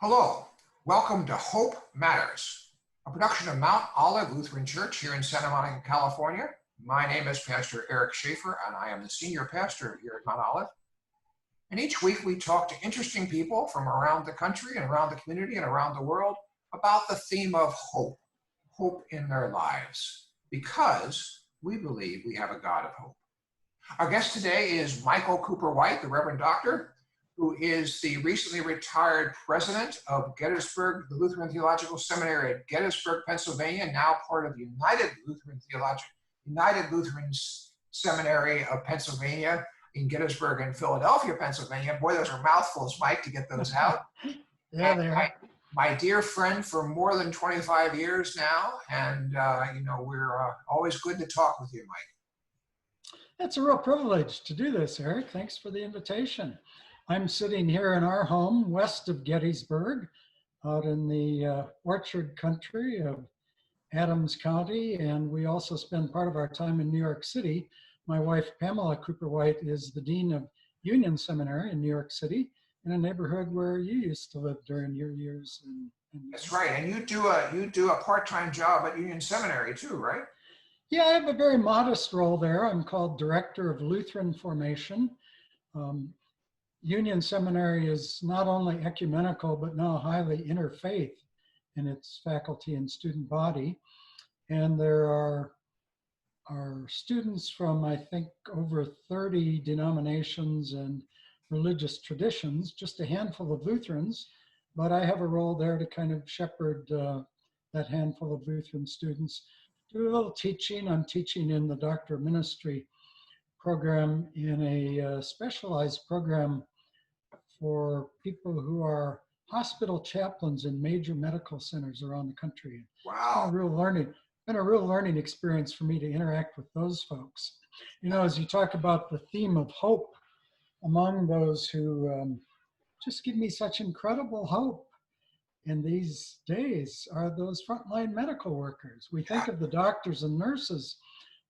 Hello, welcome to Hope Matters, a production of Mount Olive Lutheran Church here in Santa Monica, California. My name is Pastor Shafer, and I am the senior pastor here at Mount Olive. And each week we talk to interesting people from around the country and around the community and around the world about the theme of hope, hope in their lives, because we believe we have a God of hope. Our guest today is Michael Cooper-White, the Reverend Doctor, who is the recently retired president of Gettysburg, the Lutheran Theological Seminary at Gettysburg, Pennsylvania, now part of United Lutheran Seminary of Pennsylvania in Gettysburg and Philadelphia, Pennsylvania. Boy, those are mouthfuls, Mike, to get those out. Yeah, they are. My dear friend for more than 25 years now, and we're always good to talk with you, Mike. It's a real privilege to do this, Eric. Thanks for the invitation. I'm sitting here in our home west of Gettysburg, out in the orchard country of Adams County, and we also spend part of our time in New York City. My wife, Pamela Cooper-White, is the dean of Union Seminary in New York City, in a neighborhood where you used to live during your years. That's right, and you do a part-time job at Union Seminary too, right? Yeah, I have a very modest role there. I'm called Director of Lutheran Formation. Union Seminary is not only ecumenical, but now highly interfaith in its faculty and student body. And there are students from, I think, over 30 denominations and religious traditions, just a handful of Lutherans, but I have a role there to kind of shepherd that handful of Lutheran students. Do a little teaching. I'm teaching in the Doctor of Ministry program in a specialized program for people who are hospital chaplains in major medical centers around the country. Wow. Been a real learning experience for me to interact with those folks. You know, as you talk about the theme of hope, among those who just give me such incredible hope in these days are those frontline medical workers. We think of the doctors and nurses,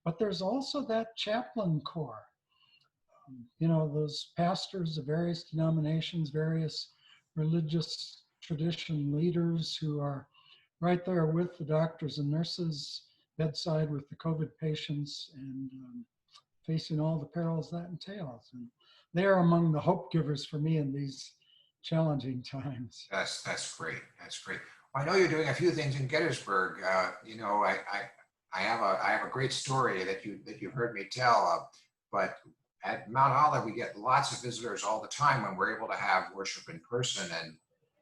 but there's also that chaplain corps. You know, those pastors of various denominations, various religious tradition leaders who are right there with the doctors and nurses bedside with the COVID patients and facing all the perils that entails. And they are among the hope givers for me in these challenging times. That's great. That's great. Well, I know you're doing a few things in Gettysburg. I have a great story that you've heard me tell, but at Mount Olive, we get lots of visitors all the time when we're able to have worship in person. And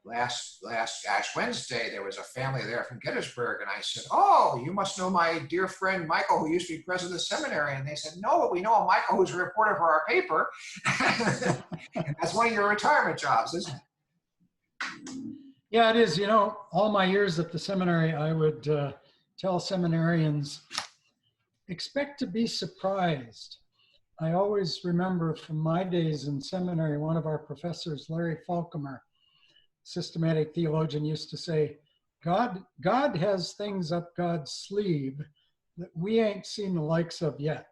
last Ash Wednesday, there was a family there from Gettysburg, and I said, "Oh, you must know my dear friend Michael, who used to be president of the seminary." And they said, "No, but we know a Michael who's a reporter for our paper." And that's one of your retirement jobs, isn't it? Yeah, it is. You know, all my years at the seminary, I would tell seminarians, expect to be surprised. I always remember from my days in seminary, one of our professors, Larry Falcomer, systematic theologian, used to say, God has things up God's sleeve that we ain't seen the likes of yet.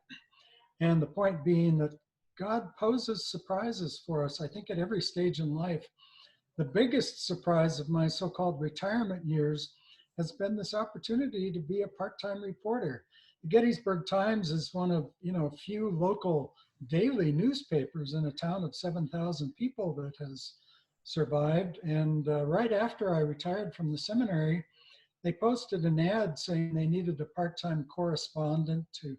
And the point being that God poses surprises for us, I think, at every stage in life. The biggest surprise of my so-called retirement years has been this opportunity to be a part-time reporter. The Gettysburg Times is one of, a few local daily newspapers in a town of 7,000 people that has survived. And right after I retired from the seminary, they posted an ad saying they needed a part-time correspondent to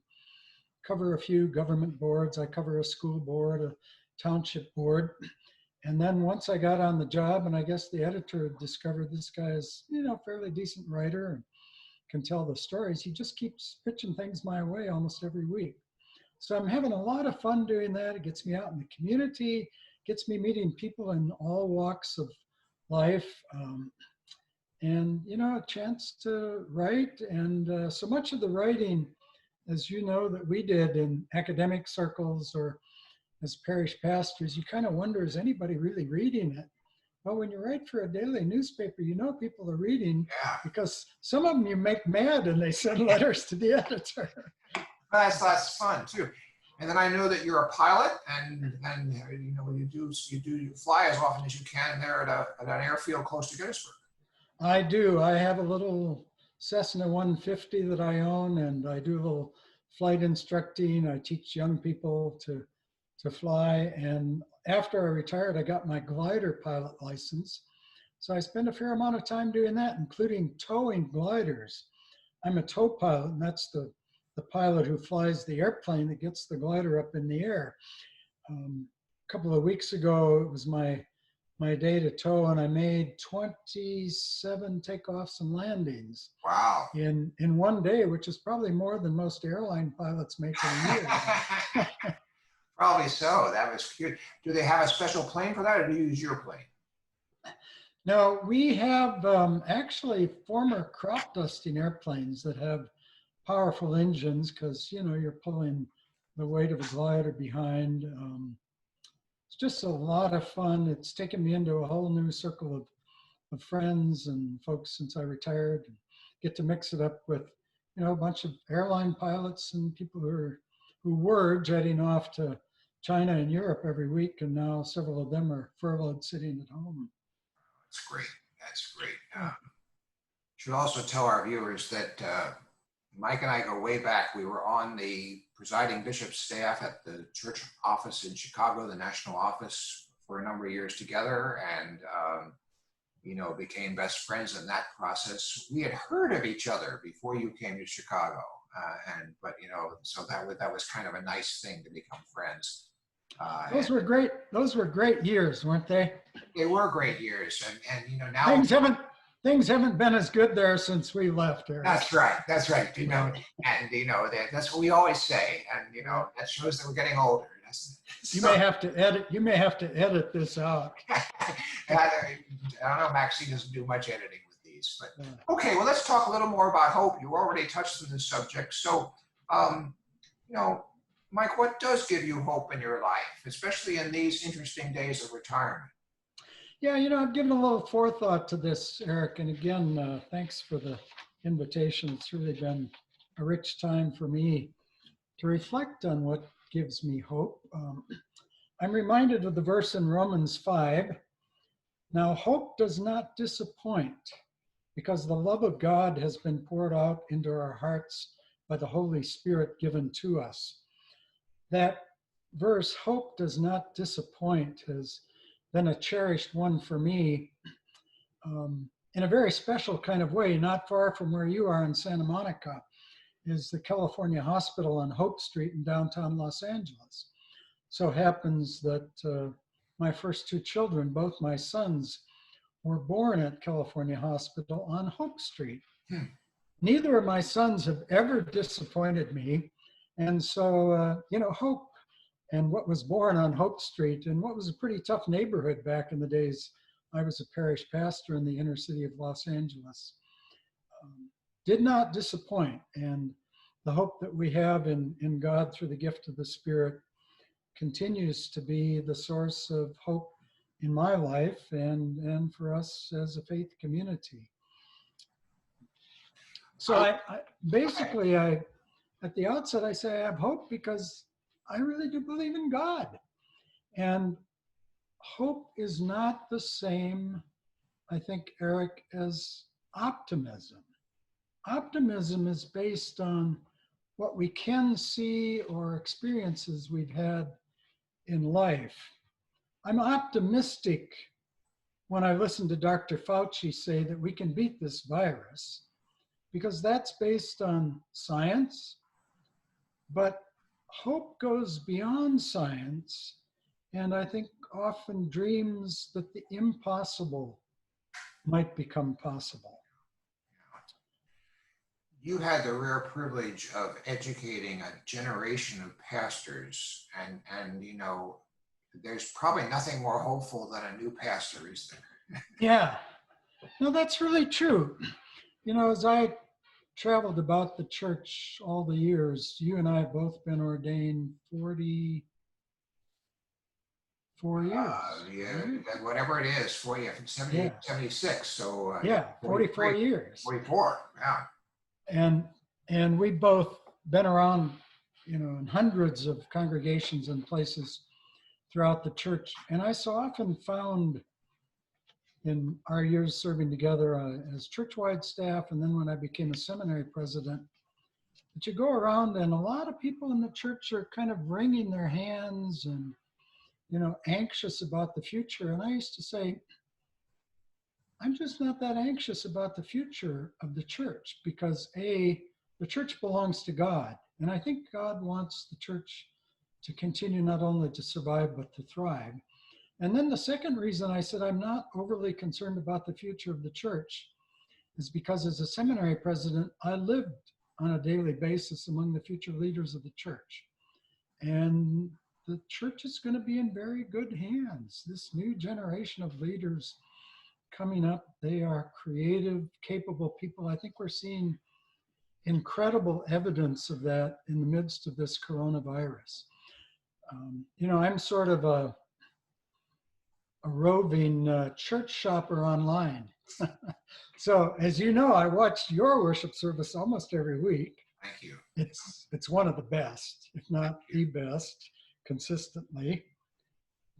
cover a few government boards. I cover a school board, a township board. And then once I got on the job, and I guess the editor discovered this guy is, fairly decent writer and can tell the stories, he just keeps pitching things my way almost every week. So I'm having a lot of fun doing that. It gets me out in the community, gets me meeting people in all walks of life, and, a chance to write. And so much of the writing, as you know, that we did in academic circles or as parish pastors, you kind of wonder, is anybody really reading it? Well, when you write for a daily newspaper, people are reading, because some of them you make mad and they send letters to the editor. That's fun too. And then I know that you're a pilot, and you know you fly as often as you can there at an airfield close to Gettysburg. I do. I have a little Cessna 150 that I own, and I do a little flight instructing. I teach young people to fly. And after I retired, I got my glider pilot license. So I spend a fair amount of time doing that, including towing gliders. I'm a tow pilot, and that's the pilot who flies the airplane that gets the glider up in the air. A couple of weeks ago, it was my day to tow, and I made 27 takeoffs and landings. Wow. In one day, which is probably more than most airline pilots make in a year. Probably so. That was cute. Do they have a special plane for that, or do you use your plane? No, we have actually former crop dusting airplanes that have powerful engines because, you know, you're pulling the weight of a glider behind. It's just a lot of fun. It's taken me into a whole new circle of friends and folks since I retired. And get to mix it up with, you know, a bunch of airline pilots and people who were jetting off to China and Europe every week, and now several of them are furloughed sitting at home. That's great. That's great. Should also tell our viewers that Mike and I go way back. We were on the presiding bishop's staff at the church office in Chicago, the national office, for a number of years together, and you know, became best friends in that process. We had heard of each other before you came to Chicago, but you know, so that was kind of a nice thing to become friends. Those were great. Those were great years, weren't they? They were great years, and you know, now things haven't been as good there since we left, Eric. That's right. That's right. You know, and you know that's what we always say, and you know that shows that we're getting older. You may have to edit. You may have to edit this out. I don't know. Maxine doesn't do much editing with these, but okay. Well, let's talk a little more about hope. You already touched on this subject, so you know, Mike, what does give you hope in your life, especially in these interesting days of retirement? Yeah, you know, I've given a little forethought to this, Eric, and again, thanks for the invitation. It's really been a rich time for me to reflect on what gives me hope. I'm reminded of the verse in Romans 5. Now, hope does not disappoint because the love of God has been poured out into our hearts by the Holy Spirit given to us. That verse, hope does not disappoint, has been a cherished one for me in a very special kind of way. Not far from where you are in Santa Monica is the California Hospital on Hope Street in downtown Los Angeles. So happens that my first two children, both my sons, were born at California Hospital on Hope Street. Neither of my sons have ever disappointed me. And so, you know, hope and what was born on Hope Street, and what was a pretty tough neighborhood back in the days I was a parish pastor in the inner city of Los Angeles, did not disappoint. And the hope that we have in God through the gift of the Spirit continues to be the source of hope in my life and for us as a faith community. So I basically, at the outset, I say I have hope because I really do believe in God. And hope is not the same, I think, Eric, as optimism. Optimism is based on what we can see or experiences we've had in life. I'm optimistic when I listen to Dr. Fauci say that we can beat this virus, because that's based on science, but hope goes beyond science, and I think often dreams that the impossible might become possible. You had the rare privilege of educating a generation of pastors, and you know, there's probably nothing more hopeful than a new pastor, is there? Yeah, no, that's really true. You know, as I traveled about the church all the years, you and I have both been ordained 44 years. Yeah, whatever it is, 40, 70, 76. So yeah, 44 years. 44, yeah. And we both been around in hundreds of congregations and places throughout the church. And I so often found in our years serving together as church-wide staff, and then when I became a seminary president, that you go around and a lot of people in the church are kind of wringing their hands and, anxious about the future. And I used to say, I'm just not that anxious about the future of the church because the church belongs to God. And I think God wants the church to continue not only to survive, but to thrive. And then the second reason I said I'm not overly concerned about the future of the church is because as a seminary president, I lived on a daily basis among the future leaders of the church. And the church is going to be in very good hands. This new generation of leaders coming up, they are creative, capable people. I think we're seeing incredible evidence of that in the midst of this coronavirus. I'm sort of a roving church shopper online. So as you know, I watch your worship service almost every week. Thank you. It's one of the best, if not the best, consistently.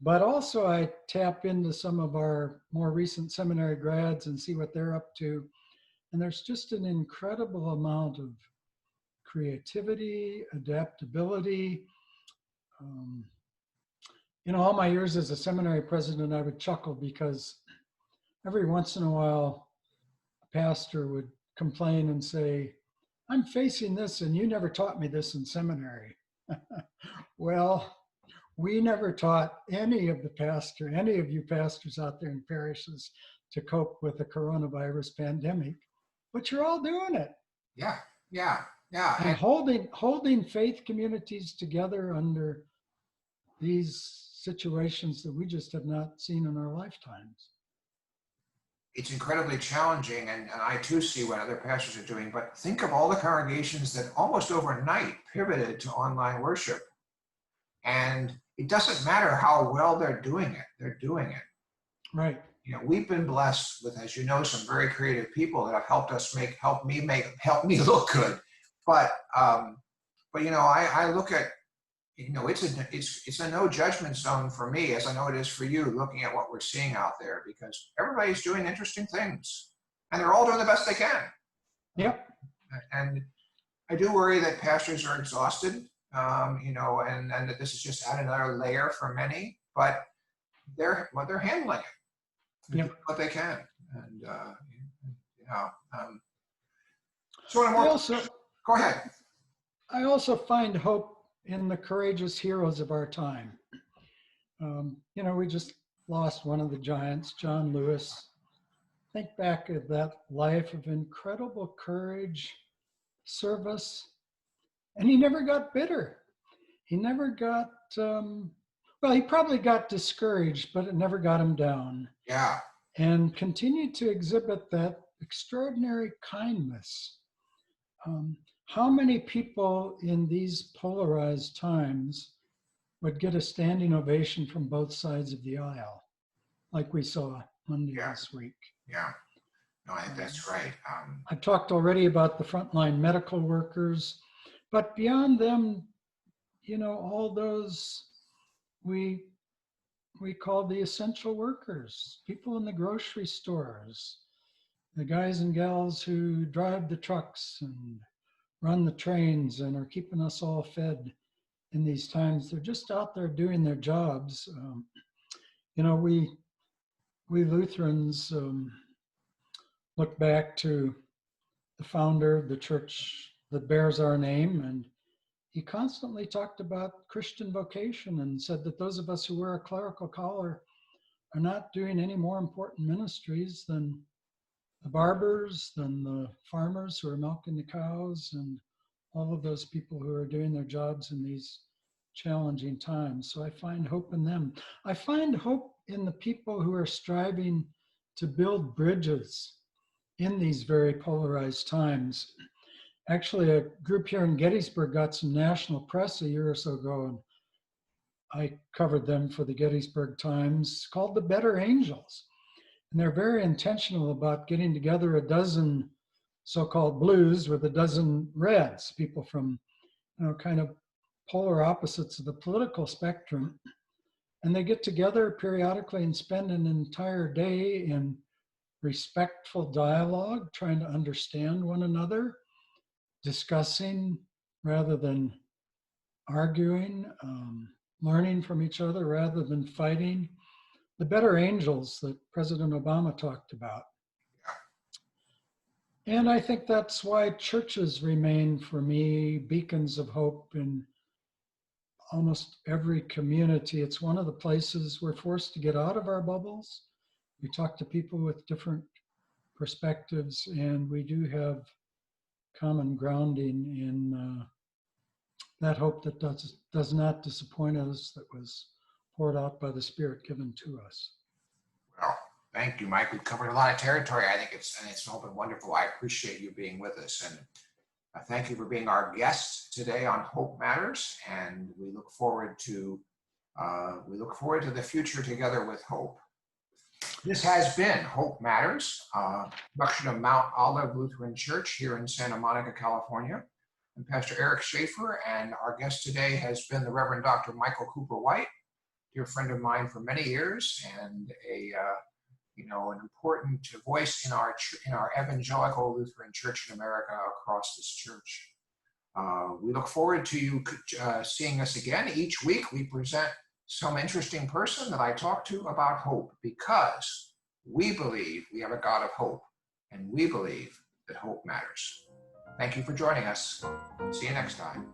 But also I tap into some of our more recent seminary grads and see what they're up to. And there's just an incredible amount of creativity, adaptability. All my years as a seminary president, I would chuckle because every once in a while, a pastor would complain and say, I'm facing this and you never taught me this in seminary. Well, we never taught any of you pastors out there in parishes to cope with the coronavirus pandemic, but you're all doing it. Yeah. And holding faith communities together under these situations that we just have not seen in our lifetimes. It's incredibly challenging, and I too see what other pastors are doing, but think of all the congregations that almost overnight pivoted to online worship. And it doesn't matter how well they're doing it, Right. We've been blessed with, as you know, some very creative people that have helped me look good. But I look at, it's a no judgment zone for me, as I know it is for you, looking at what we're seeing out there, because everybody's doing interesting things and they're all doing the best they can. Yep. And I do worry that pastors are exhausted, and that this is just add another layer for many, but they're handling it. They're doing what they can. And, go ahead. I also find hope in the courageous heroes of our time. We just lost one of the giants, John Lewis. Think back at that life of incredible courage, service, and he never got bitter. He never got, he probably got discouraged, but it never got him down. Yeah. And continued to exhibit that extraordinary kindness. How many people in these polarized times would get a standing ovation from both sides of the aisle, like we saw Monday this week? Yeah, no, I think that's right. I've talked already about the frontline medical workers, but beyond them, all those we call the essential workers, people in the grocery stores, the guys and gals who drive the trucks and run the trains and are keeping us all fed in these times. They're just out there doing their jobs. We Lutherans look back to the founder of the church that bears our name, and he constantly talked about Christian vocation and said that those of us who wear a clerical collar are not doing any more important ministries than the barbers, than the farmers who are milking the cows, and all of those people who are doing their jobs in these challenging times. So I find hope in them. I find hope in the people who are striving to build bridges in these very polarized times. Actually, a group here in Gettysburg got some national press a year or so ago, and I covered them for the Gettysburg Times, called the Better Angels. And they're very intentional about getting together a dozen so-called blues with a dozen reds, people from, kind of polar opposites of the political spectrum, and they get together periodically and spend an entire day in respectful dialogue, trying to understand one another, discussing rather than arguing, learning from each other rather than fighting. The better angels that President Obama talked about. And I think that's why churches remain, for me, beacons of hope in almost every community. It's one of the places we're forced to get out of our bubbles. We talk to people with different perspectives, and we do have common grounding in that hope that does not disappoint us, that was poured out by the Spirit given to us. Well, thank you, Mike. We've covered a lot of territory. I think it's been wonderful. I appreciate you being with us, and thank you for being our guest today on Hope Matters. And we look forward to the future together with hope. This has been Hope Matters, production of Mount Olive Lutheran Church here in Santa Monica, California. I'm Pastor Eric Shafer, and our guest today has been the Reverend Dr. Michael Cooper-White, dear friend of mine for many years, and an important voice in our evangelical Lutheran Church in America across this church. We look forward to you seeing us again. Each week we present some interesting person that I talk to about hope, because we believe we have a God of hope, and we believe that hope matters. Thank you for joining us. See you next time.